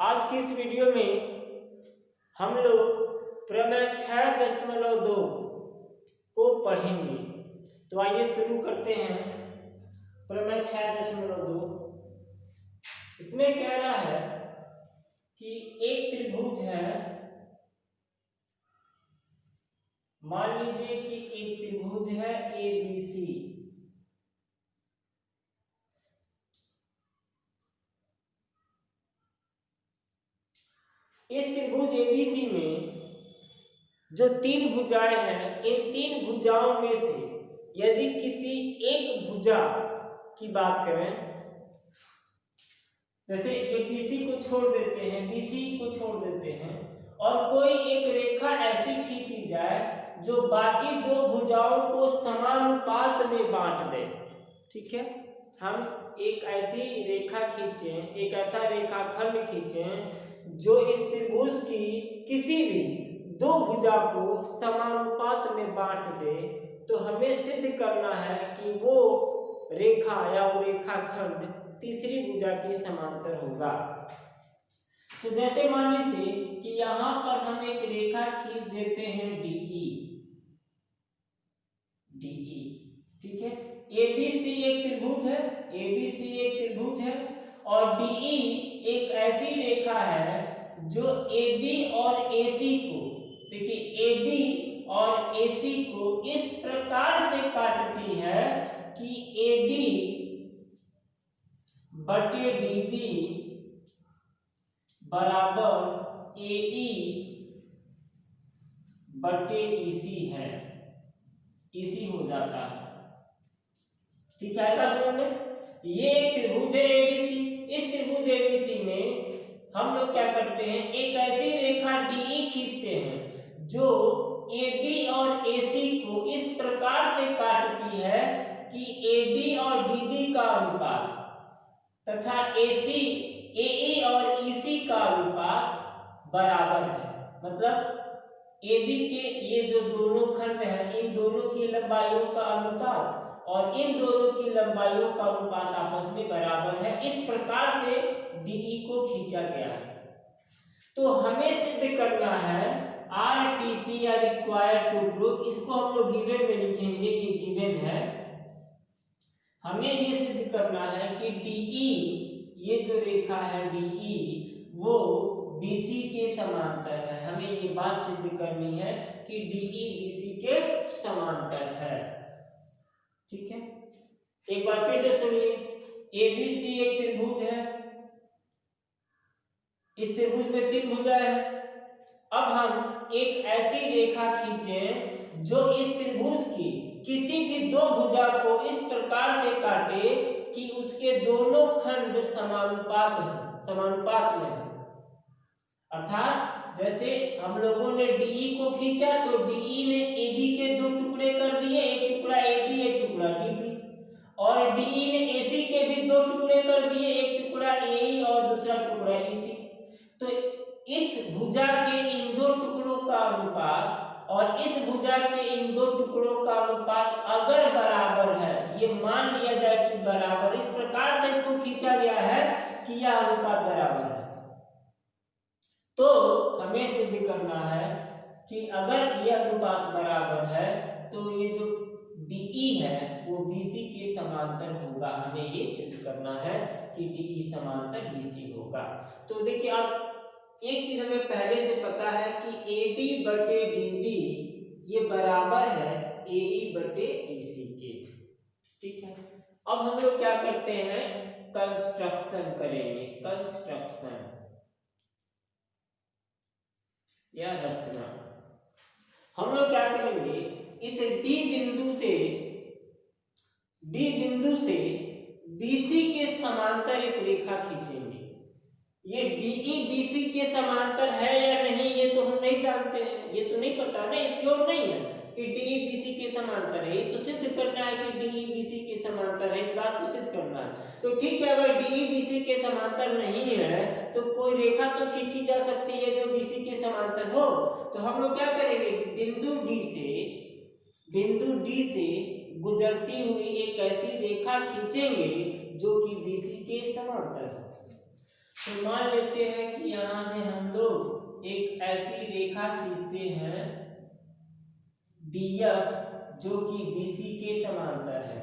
आज की इस वीडियो में हम लोग प्रमेय 6.2 को पढ़ेंगे। तो आइए शुरू करते हैं। प्रमेय 6.2 इसमें कह रहा है कि एक त्रिभुज है। मान लीजिए कि एक त्रिभुज है ABC। इस त्रिभुज ABC में जो तीन भुजाएं हैं, इन तीन भुजाओं में से यदि किसी एक भुजा की बात करें, जैसे ABC को छोड़ देते हैं, BC को छोड़ देते हैं और कोई एक रेखा ऐसी खींची जाए जो बाकी दो भुजाओं को समानुपात में बांट दे। ठीक है, हम एक ऐसी रेखा खींचें, एक ऐसा रेखाखंड खींचें जो इस त्रिभुज की किसी भी दो भुजा को समानुपात में बांट दे, तो हमें सिद्ध करना है कि वो रेखा या वो रेखाखंड तीसरी भुजा के समांतर होगा। तो जैसे मान लीजिए कि यहां पर हम एक रेखा खींच देते हैं DE। ठीक है, ABC एक त्रिभुज है, ABC एक त्रिभुज है और DE एक ऐसी रेखा है जो AB और AC को, देखिए AB और AC को इस प्रकार से काटती है कि AD बटे DB बराबर AE बटे EC है, EC हो जाता है। ठीक है, समझ में? ये एक त्रिभुज है ABC। इस त्रिभुज ABC में हम लोग क्या करते हैं, एक ऐसी रेखा DE खींचते हैं जो AB और AC को इस प्रकार से काटती है कि AD और DB का अनुपात तथा AC AE और EC का अनुपात बराबर है। मतलब AB के ये जो दोनों खंड हैं, इन दोनों की लंबाइयों का अनुपात और इन दोनों की लंबाइयों का अनुपात आपस में बराबर है। इस प्रकार से DE को खींचा गया है। तो हमें सिद्ध करना है RTP या रिक्वायर्ड टू प्रूव। इसको हम लोग गिवन में लिखेंगे, ये गिवन है। हमें ये सिद्ध करना है कि DE, ये जो रेखा है DE, वो BC के समांतर है। हमें ये बात सिद्ध करनी है कि DE BC के समांतर है। ठीक है, एक बार फिर से सुनिए। ABC एक त्रिभुज है, इस त्रिभुज में तीन भुजाएं हैं। अब हम एक ऐसी रेखा खींचें जो इस त्रिभुज की किसी भी दो भुजा को इस प्रकार से काटे कि उसके दोनों खंड समानुपात में हो। अर्थात जैसे हम लोगों ने DE को खींचा तो DE ने AB के दो टुकड़े कर दिए, एक टुकड़ा AD एक टुकड़ा DB, और DE ने AC के भी दो टुकड़े कर दिए, एक टुकड़ा AE और दूसरा टुकड़ा EC। तो इस भुजा के इन दो टुकड़ों का अनुपात और इस भुजा के इन दो टुकड़ों का अनुपात अगर बराबर है, ये मान लिया जाए कि बराबर, इस प्रकार से इसको खींचा गया है कि यह अनुपात बराबर है, तो हमें सिद्ध करना है कि अगर यह अनुपात बराबर है तो ये जो DE है वो BC के समांतर होगा। हमें ये सिद्ध करना है कि DE समांतर BC होगा। तो देखिए, आप एक चीज हमें पहले से पता है कि AD बटे DB ये बराबर है AE बटे AC के। ठीक है, अब हम लोग क्या करते हैं, कंस्ट्रक्शन करेंगे। कंस्ट्रक्शन या रचना। हम लोग क्या करेंगे, इस D बिंदु से BC के समांतर एक रेखा खींचेंगे। ये DE BC के समांतर है या नहीं ये तो हम नहीं जानते हैं, ये तो नहीं पता ना, श्योर नहीं है कि DE BC के समांतर है। ये तो सिद्ध करना है कि DE BC के समांतर है, इस बात को सिद्ध करना है। तो ठीक है, अगर DE BC के समांतर नहीं है तो कोई रेखा तो खींची जा सकती है जो BC के समांतर हो। तो हम लोग क्या करेंगे, बिंदु D से गुजरती हुई एक ऐसी रेखा खींचेंगे जो कि BC के समांतर है। तो मान लेते हैं कि यहां से हम लोग एक ऐसी रेखा खींचते हैं DF जो कि BC के समांतर है।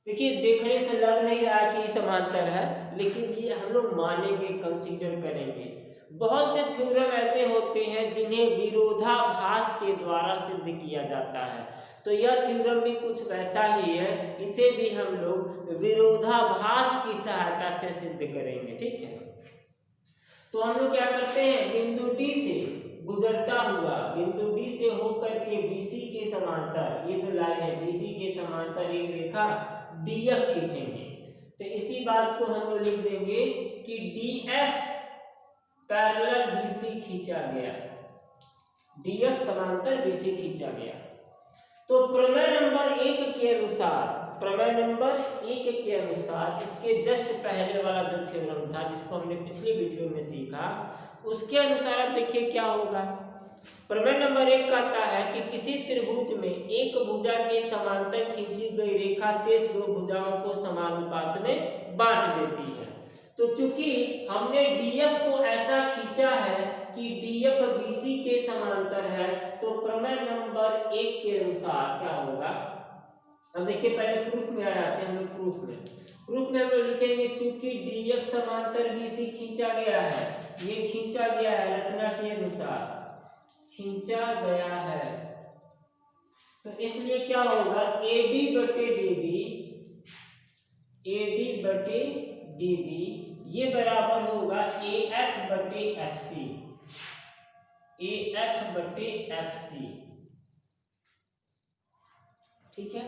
देखिए देखने से लग नहीं रहा कि समांतर है, लेकिन ये हम लोग मानेंगे, कंसीडर करेंगे। बहुत से थ्योरम ऐसे होते हैं जिन्हें विरोधाभास के द्वारा सिद्ध किया जाता है, तो यह थ्योरम भी कुछ वैसा ही है। इसे भी हम लोग विरोधाभास की सहायता से सिद्ध करेंगे, ठीक है। तो हम लोग क्या करते हैं, बिंदु D से गुजरता हुआ, बिंदु D से होकर के BC के समांतर, ये जो लाइन है BC के समांतर एक रेखा DF खींचेंगे। तो इसी बात को हम लोग लिख देंगे कि DF पैरेलल BC खींचा गया, DF समांतर BC खींचा गया। तो प्रमेय नंबर 1 के अनुसार, प्रमेय नंबर 1 के अनुसार इसके जस्ट पहले वाला जो थ्योरम था जिसको हमने पिछली वीडियो में सीखा, उसके अनुसार अब देखिए क्या होगा। प्रमेय नंबर 1 कहता है कि किसी त्रिभुज में एक भुजा के समांतर खींची गई रेखा शेष दो भुजाओं को समानुपात में बांट देती है। तो चूंकि हमने DF को ऐसा खींचा है कि DF BC के समांतर है, तो प्रमेय नंबर 1 के अनुसार क्या होगा। अब देखिए पहले प्रूफ में आ जाते हैं हम लोग। प्रूफ में हम लोग लिखेंगे चूंकि DF समांतर BC खींचा गया है, ये खींचा गया है रचना के अनुसार खींचा गया है, तो इसलिए क्या होगा, AD बटे DB ये बराबर होगा AF बटे FC, ठीक है।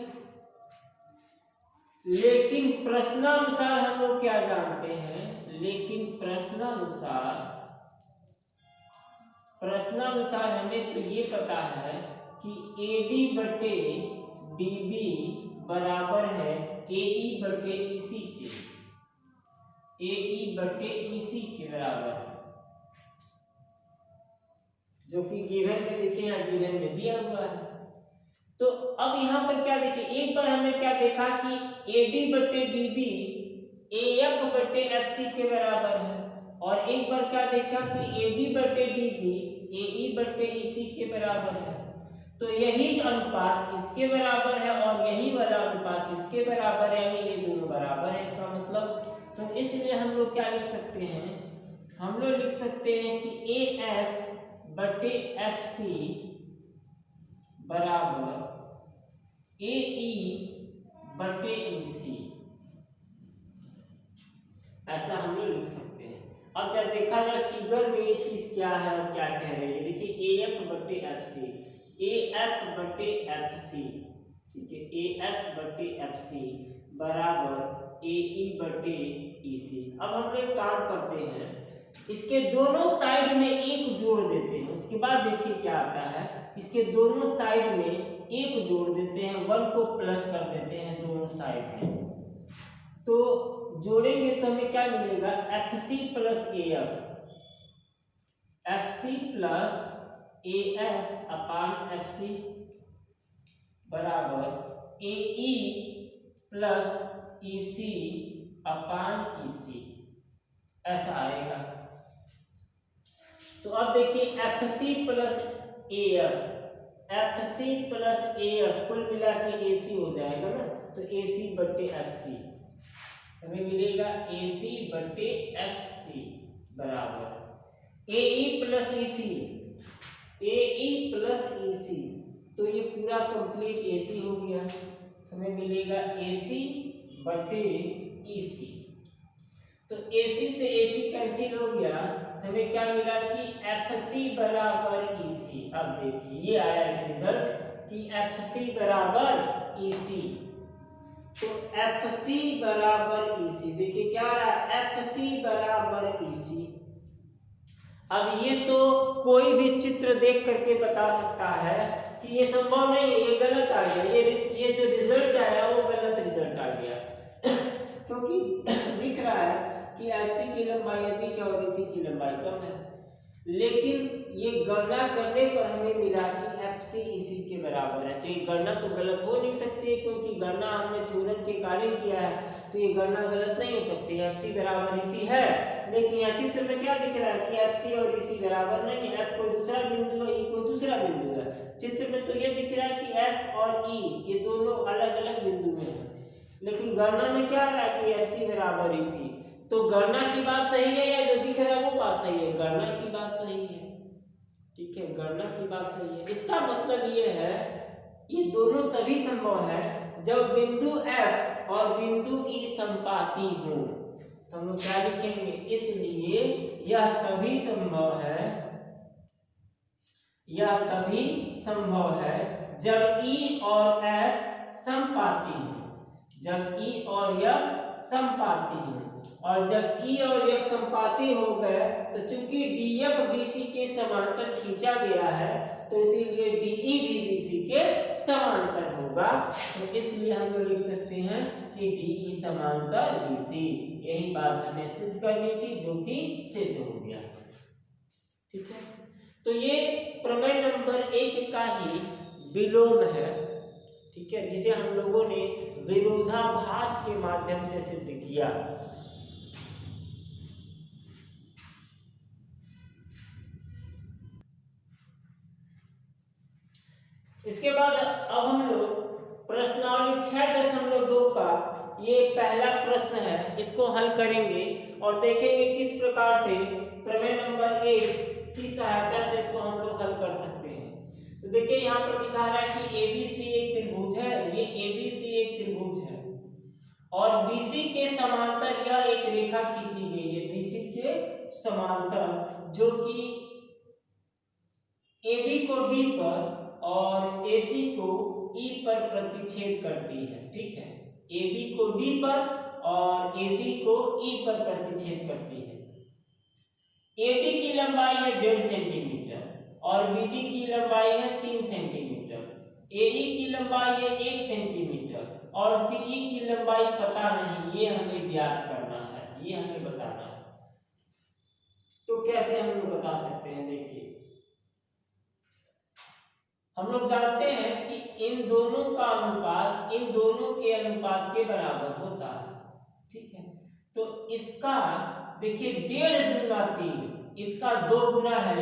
लेकिन प्रश्नानुसार हम लोग क्या जानते हैं, प्रश्नानुसार हमें तो ये पता है कि AD बटे DB बराबर है AE बटे EC के बराबर है, जो कि गिवन में देखिए, यहाँ गिवन में दिया हुआ है। तो अब यहाँ पर क्या देखिए, एक बार हमने क्या देखा कि AD बटे DB AF बटे FC के बराबर है, और एक बार क्या देखा कि AD बटे DB AE बटे EC के बराबर है। तो यही अनुपात इसके बराबर है और यही वाला अनुपात इसके बराबर है, यानी ये दोनों बराबर है इसका मतलब। तो इसलिए हम लोग क्या लिख सकते हैं, हम लोग लिख सकते हैं कि AF बटे FC बराबर AE बटे EC, ऐसा हम लोग लिख सकते हैं। अब जब देखा जाए फिगर में ये चीज क्या है और क्या कह रही है, देखिए AF बटे FC, AF बटे FC, ठीक है, AF बटे FC बराबर AE बटे EC। अब हम एक काम करते हैं, इसके दोनों साइड में एक जोड़ देते हैं, उसके बाद देखिए क्या आता है, इसके दोनों साइड में एक जोड़ देते हैं, 1 को प्लस कर देते हैं दोनों साइड में। तो जोड़ेंगे तो हमें क्या मिलेगा, FC प्लस AF अपान FC बराबर AE प्लस EC अपान EC, ऐसा आएगा। तो अब देखिए FC प्लस AF कुल मिला के AC हो जाएगा ना, तो AC बटे FC हमें मिलेगा AC बटे FC बराबर AE प्लस EC, तो ये पूरा कंप्लीट AC हो गया, हमें मिलेगा AC बटे EC। तो AC से AC कैंसिल हो गया, हमें क्या मिला कि FC बराबर EC। अब देखिए ये आया है रिजल्ट कि FC बराबर EC, तो FC बराबर EC, देखिए क्या आ रहा है, FC बराबर EC। अब ये तो कोई भी चित्र देख करके बता सकता है कि ये संभव नहीं है, ये गलत आ गया, ये जो रिजल्ट आया वो गलत रिजल्ट आ गया क्योंकि दिख रहा है कि FC की लंबाई अधिक है और EC की लंबाई कम है। लेकिन ये गणना करने पर हमें मिला कि FC इसी के बराबर है। तो ये गणना तो गलत हो नहीं सकती है, क्योंकि गणना हमने थ्योरम के अकॉर्डिंग किया है, तो ये गणना गलत नहीं हो सकती। FC बराबर इसी है, लेकिन यहाँ चित्र में क्या दिख रहा है कि FC और इसी बराबर नहीं है। F कोई दूसरा बिंदु है, E कोई दूसरा बिंदु है। चित्र में तो ये दिख रहा है कि F और E ये दोनों अलग अलग बिंदु में है, लेकिन गणना में क्या रहा कि FC बराबर इसी। तो गणना की बात सही है या जो दिख रहा है वो बात सही है? गणना की बात सही है, ठीक है, गणना की बात सही है। इसका मतलब ये है, ये दोनों तभी संभव है जब बिंदु F और बिंदु E संपाती हो। तो हम लोग क्या लिखेंगे, इसलिए यह तभी संभव है, यह तभी संभव है जब E और F समपाती हो, जब E और F समपाती है। और जब E और F समपाती हो गए तो चूंकि DF BC के समांतर खींचा गया है, तो इसीलिए DE भी BC के समांतर होगा। तो इसलिए हम लोग लिख सकते हैं कि DE समांतर BC। यही बात हमें सिद्ध करनी थी, जो कि सिद्ध हो गया, ठीक है। तो ये प्रमेय नंबर 1 का ही विलोम है, ठीक है, जिसे हम लोगों ने विरोधाभास के माध्यम से सिद्ध किया। इसके बाद अब हम लोग प्रश्नावली 6.2 का ये पहला प्रश्न है, इसको हल करेंगे और देखेंगे किस प्रकार से प्रमेय नंबर 1 की सहायता से इसको हम लोग हल कर सकते हैं। तो देखिए यहाँ पर दिखा रहा है कि ABC एक त्रिभुज है, ये ABC एक त्रिभुज है और BC के समांतर यह एक रेखा खींची गई है, BC के समांतर, जो कि AB को D पर और AC को E पर प्रतिच्छेद करती है, ठीक है। AB को D पर और AC को E पर प्रतिच्छेद करती है। AD की लंबाई है 1.5 सेंटीमीटर और BD की लंबाई है 3 सेंटीमीटर। AE की लंबाई है 1 सेंटीमीटर और CE की लंबाई पता नहीं, ये हमें ज्ञात करना है, ये हमें बताना है। तो कैसे हम लोग बता सकते हैं? देखिए, हम लोग जानते हैं कि इन दोनों का अनुपात इन दोनों के अनुपात के बराबर होता है, ठीक है। तो इसका देखिए 1.5 गुना 3, इसका 2 गुना है,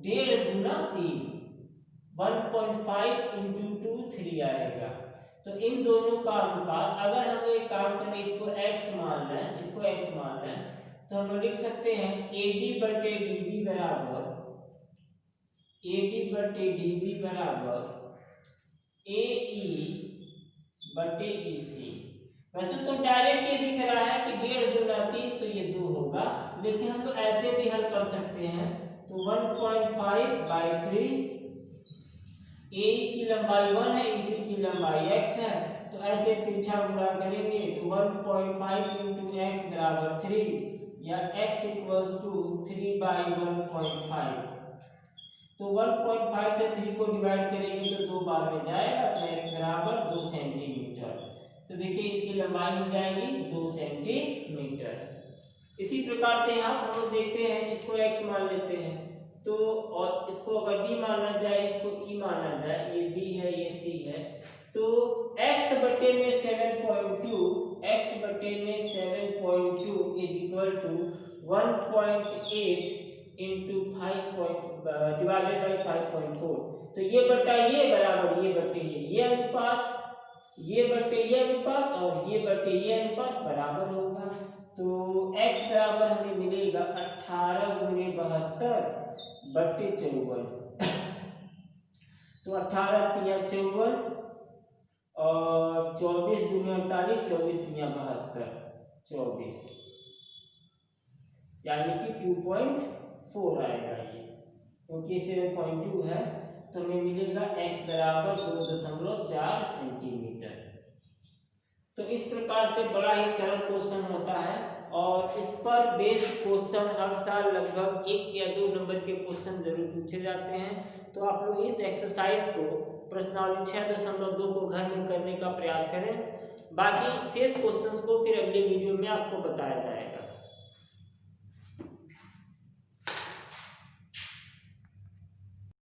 ये 1.5 गुना 3, 1.5 × 2 3 आएगा। तो इन दोनों का अनुपात, अगर हम एक काम करें, इसको x मानना है, इसको x मानना है, तो हम लोग लिख सकते हैं AD/DB बराबर AD/DB बराबर AE/EC। वैसे तो डायरेक्ट ये दिख रहा है कि 1.5 गुना 3, तो ये 2 होगा, लेकिन हम तो ऐसे भी हल कर सकते हैं। तो 1.5/3, AE की लंबाई 1 है, EC की लंबाई x है, तो ऐसे तिरछा गुणा करेंगे तो 1.5 × x बराबर 3 या x = 3/1.5। तो 1.5 से 3 को डिवाइड करेंगे तो 2 बार में जाएगा, तो x बराबर 2 सेंटीमीटर। तो देखिए इसकी लंबाई हो जाएगी 2 सेंटीमीटर। इसी प्रकार से यहाँ हम लोग देखते हैं, इसको x मान लेते हैं, तो और इसको अगर d माना जाए, इसको e माना जाए, ये b है, ये c है, तो x बटे में 7.2 = 1.8 × 5 डिवाइडेड बाई 5.4। तो ये बटा ये बराबर ये बटे ये अनुपात, ये बटे ये अनुपात और ये बटे ये अनुपात बराबर होगा। तो x बराबर हमें मिलेगा 18 × 72 बटे 54। तो 18 × 3 = 54 और 24 × 48 24 × 72 24, यानी कि 2.4 आएगा ये, क्योंकि 7.2 है, तो हमें मिलेगा x बराबर 2.4 सेंटीमीटर। तो इस प्रकार से बड़ा ही सरल क्वेश्चन होता है और इस पर बेस्ड क्वेश्चन हर साल लगभग 1 या 2 नंबर के क्वेश्चन जरूर पूछे जाते हैं। तो आप लोग इस एक्सरसाइज को प्रश्नावली 6.2 को घर में करने का प्रयास करें। बाकी शेष क्वेश्चंस को फिर अगले वीडियो में आपको बताया जाएगा।